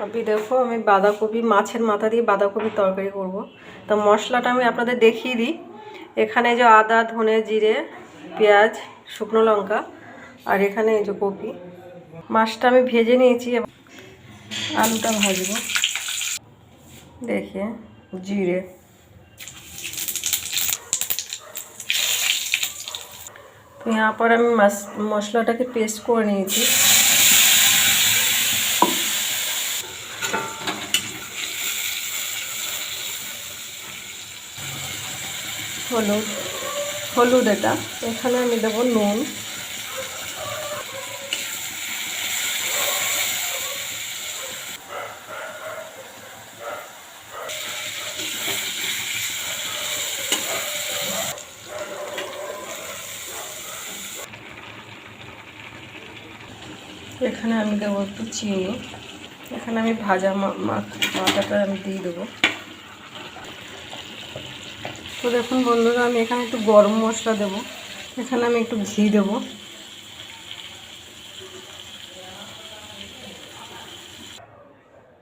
अभी देखो আমি বাঁধাকপি মাছের মাথা দিয়ে বাঁধাকপি তরকারি করব। তো মশলাটা আমি আপনাদের দেখিয়ে দিই। এখানে যে আদা ধনে জিরে পেঁয়াজ শুকনো লঙ্কা আর এখানে এই যে কপি। মাছটা আমি ভেজে নিয়েছি, आलूटा भाजब। देखिए जीरे, तो यहाँ पर हम मसलाटा के पेस्ट कर निয়েছি। হলুদ এটা এখানে আমি দেব নুন, এখানে আমি দেব একটু চিনি, এখানে আমি ভাজা মাথাটা আমি দিয়ে দেবো। তো দেখুন বন্ধুরা আমি এখানে একটু গরম মশলা দেব, এখানে আমি একটু ঘি দেব,